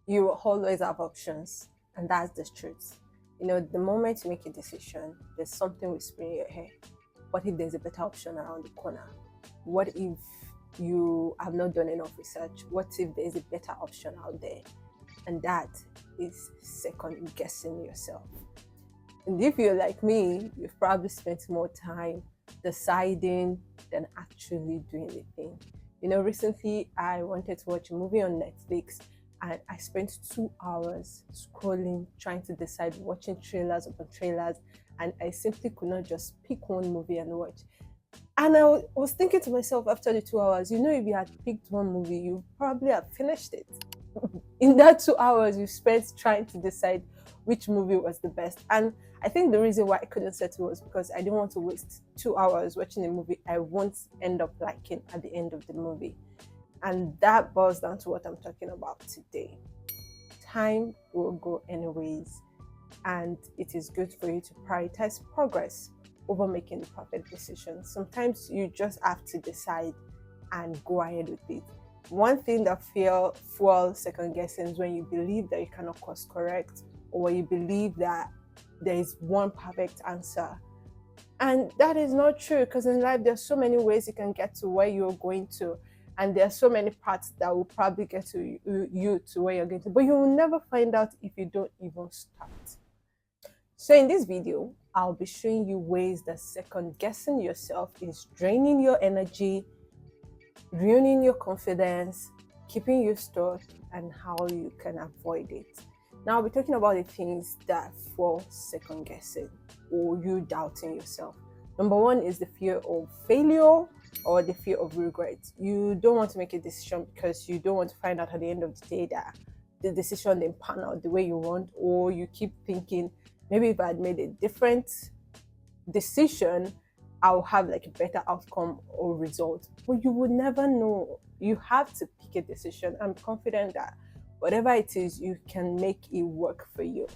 You will always have options, and that's the truth. The moment you make a decision, there's something whispering in your head. What if there's a better option around the corner? What if you have not done enough research? What if there's a better option out there? And that is second guessing yourself. And if you're like me, you've probably spent more time deciding than actually doing the thing. Recently I wanted to watch a movie on Netflix, and I spent 2 hours scrolling, trying to decide, watching trailers upon trailers, and I simply could not just pick one movie and watch. And I was thinking to myself after the 2 hours, if you had picked one movie, you probably have finished it. In that 2 hours you spent trying to decide which movie was the best. And I think the reason why I couldn't settle was because I didn't want to waste 2 hours watching a movie I won't end up liking at the end of the movie. And that boils down to what I'm talking about today. Time will go anyways, and it is good for you to prioritize progress over making the perfect decision. Sometimes you just have to decide and go ahead with it. One thing that fuels second guessing is when you believe that you cannot course correct, or you believe that there is one perfect answer. And that is not true, because in life there's so many ways you can get to where you're going to, and there are so many paths that will probably get to you to where you're going to, but you will never find out if you don't even start. So in this video, I'll be showing you ways that second guessing yourself is draining your energy, ruining your confidence, keeping you stuck, and how you can avoid it. Now I'll be talking about the things that fuel second guessing or you doubting yourself. Number one is the fear of failure or the fear of regret. You don't want to make a decision because you don't want to find out at the end of the day that the decision didn't pan out the way you want, or you keep thinking, maybe if I had made a different decision, I'll have like a better outcome or result. But you would never know. You have to pick a decision. I'm confident that whatever it is, you can make it work for you.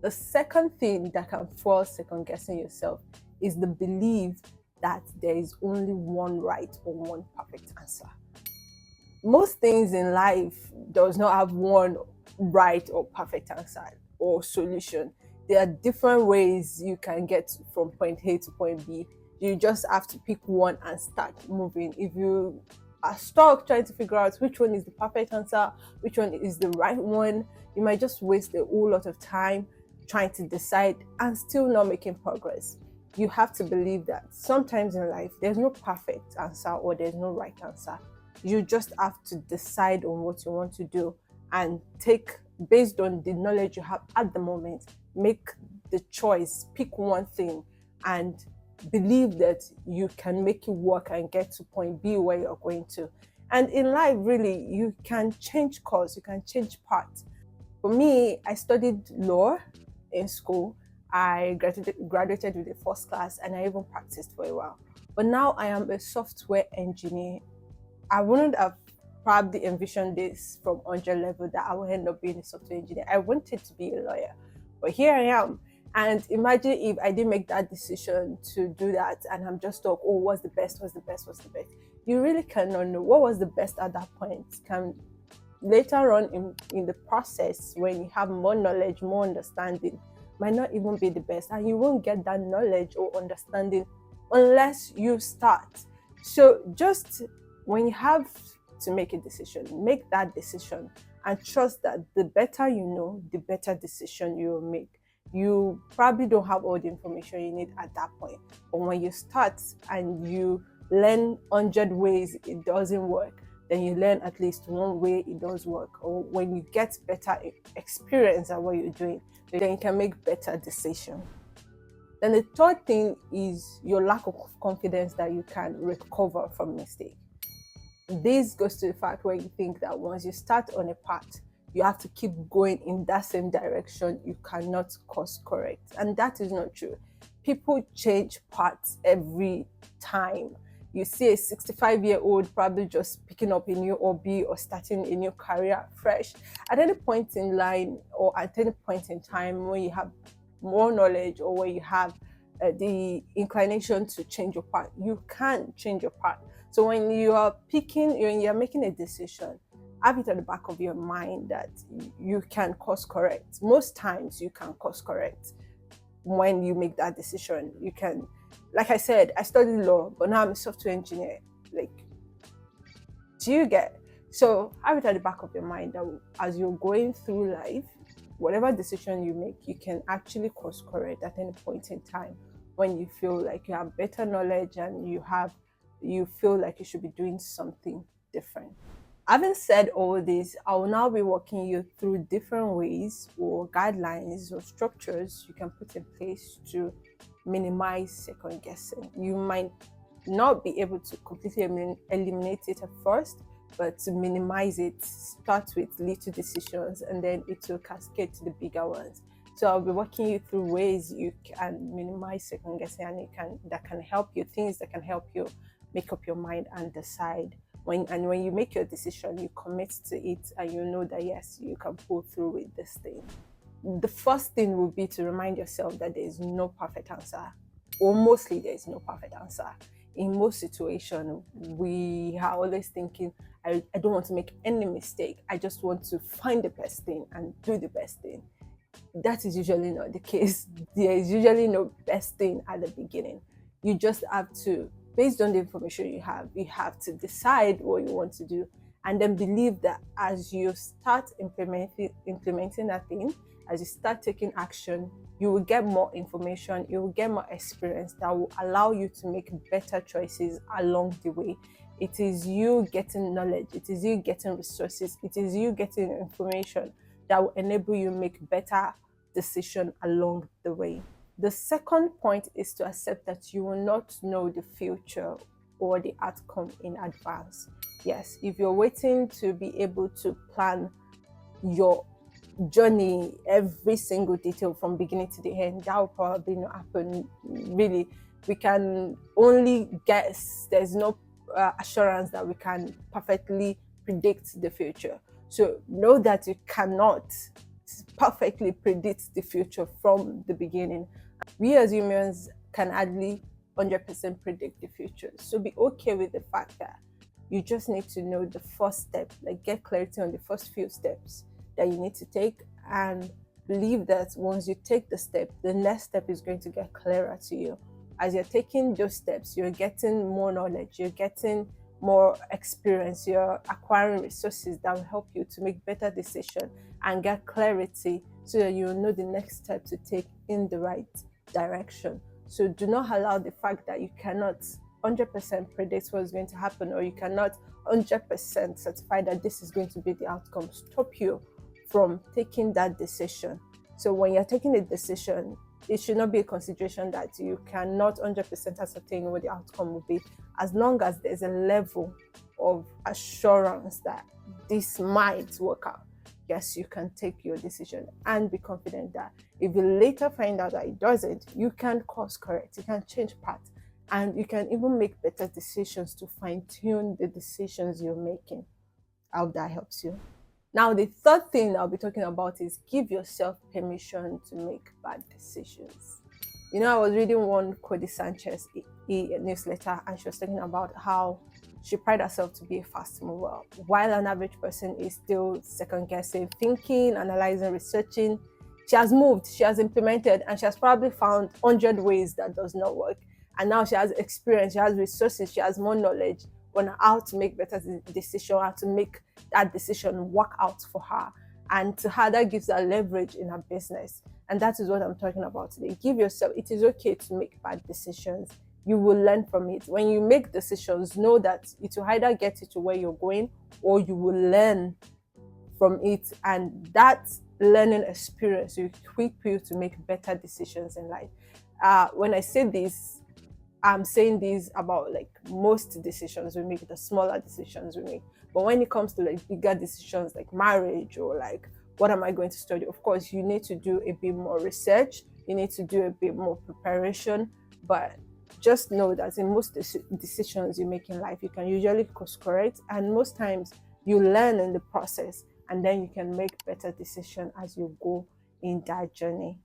The second thing that can fuel second guessing yourself is the belief that there is only one right or one perfect answer. Most things in life does not have one right or perfect answer or solution. There are different ways you can get from point A to point B. You just have to pick one and start moving. If you are stuck trying to figure out which one is the perfect answer, which one is the right one, you might just waste a whole lot of time trying to decide and still not making progress. You have to believe that sometimes in life there's no perfect answer or there's no right answer. You just have to decide on what you want to do and take, based on the knowledge you have at the moment, make the choice, pick one thing, and believe that you can make it work and get to point B where you're going to. And in life, really, you can change course, you can change path. For me, I studied law in school. I graduated with a first class, and I even practiced for a while. But now I am a software engineer. I wouldn't have probably envisioned this from 100 level that I would end up being a software engineer. I wanted to be a lawyer, but here I am. And imagine if I didn't make that decision to do that, and I'm just like, oh, what's the best, what's the best, what's the best? You really cannot know what was the best at that point. Can later on in the process, when you have more knowledge, more understanding, might not even be the best, and you won't get that knowledge or understanding unless you start. So just when you have to make a decision, make that decision and trust that the better you know, the better decision you will make. You probably don't have all the information you need at that point, but when you start and you learn 100 ways it doesn't work, then you learn at least one way it does work. Or when you get better experience at what you're doing, then you can make better decisions. Then the third thing is your lack of confidence that you can recover from mistake. This goes to the fact where you think that once you start on a path, you have to keep going in that same direction. You cannot course correct. And that is not true. People change paths every time. You see a 65-year-old probably just picking up a new hobby or starting a new career fresh. At any point in line or at any point in time when you have more knowledge or when you have the inclination to change your path, you can change your path. So when you are making a decision, have it at the back of your mind that you can course correct. Most times you can course correct when you make that decision. You can, like I said, I studied law, but now I'm a software engineer. Like, do you get? So have it at the back of your mind that as you're going through life, whatever decision you make, you can actually course correct at any point in time when you feel like you have better knowledge and you feel like you should be doing something different. Having said all this, I will now be walking you through different ways or guidelines or structures you can put in place to minimize second guessing. You might not be able to completely eliminate it at first, but to minimize it, start with little decisions and then it will cascade to the bigger ones. So I'll be walking you through ways you can minimize second guessing and that can help you, things that can help you make up your mind and decide. When you make your decision, you commit to it and you know that yes, you can pull through with this thing. The first thing would be to remind yourself that there is no perfect answer, or mostly there is no perfect answer. In most situations, we are always thinking, I don't want to make any mistake. I just want to find the best thing and do the best thing. That is usually not the case. There is usually no best thing at the beginning. You just have to, based on the information you have to decide what you want to do and then believe that as you start implementing that thing, as you start taking action, you will get more information, you will get more experience that will allow you to make better choices along the way. It is you getting knowledge, it is you getting resources, it is you getting information that will enable you make better decision along the way. The second point is to accept that you will not know the future or the outcome in advance. Yes, if you're waiting to be able to plan your journey, every single detail from beginning to the end, that will probably not happen. Really, we can only guess. There's no assurance that we can perfectly predict the future. So know that you cannot perfectly predict the future from the beginning. We as humans can hardly 100% predict the future. So be okay with the fact that you just need to know the first step, like get clarity on the first few steps that you need to take, and believe that once you take the step, the next step is going to get clearer to you. As you're taking those steps, you're getting more knowledge, you're getting more experience, you're acquiring resources that will help you to make better decisions and get clarity so that you know the next step to take in the right direction. So do not allow the fact that you cannot 100% predict what's going to happen, or you cannot 100% certify that this is going to be the outcome, stop you from taking that decision. So when you're taking a decision, it should not be a consideration that you cannot 100% ascertain what the outcome will be, as long as there's a level of assurance that this might work out. Yes, you can take your decision and be confident that if you later find out that it doesn't, you can course correct, you can change path, and you can even make better decisions to fine-tune the decisions you're making. I hope that helps you. Now, the third thing I'll be talking about is give yourself permission to make bad decisions. You know, I was reading one Cody Sanchez newsletter, and she was talking about how she prided herself to be a fast mover, while an average person is still second guessing, thinking, analyzing, researching. She has moved, she has implemented, and she has probably found 100 ways that does not work. And now she has experience, she has resources, she has more knowledge on how to make better decision, how to make that decision work out for her. And to her, that gives her leverage in her business. And that is what I'm talking about today. Give yourself, it is okay to make bad decisions. You will learn from it. When you make decisions, know that it will either get you to where you're going or you will learn from it. And that learning experience will equip you to make better decisions in life. When I say this, I'm saying this about like most decisions we make, the smaller decisions we make. But when it comes to like bigger decisions like marriage or like what am I going to study, of course you need to do a bit more research, you need to do a bit more preparation. But just know that in most decisions you make in life, you can usually course correct, and most times you learn in the process, and then you can make better decisions as you go in that journey.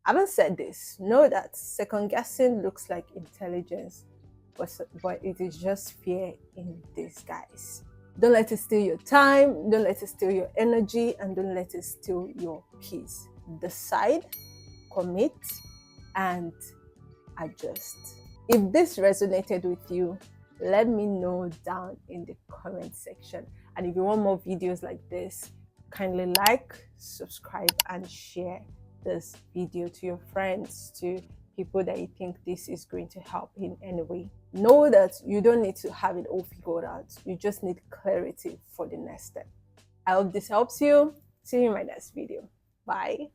Having said this, know that second guessing looks like intelligence, but it is just fear in disguise. Don't let it steal your time, don't let it steal your energy, and don't let it steal your peace. Decide, commit, and adjust. If this resonated with you, let me know down in the comment section. And if you want more videos like this, kindly like, subscribe, and share this video to your friends, to people that you think this is going to help in any way. Know that you don't need to have it all figured out. You just need clarity for the next step. I hope this helps you. See you in my next video. Bye.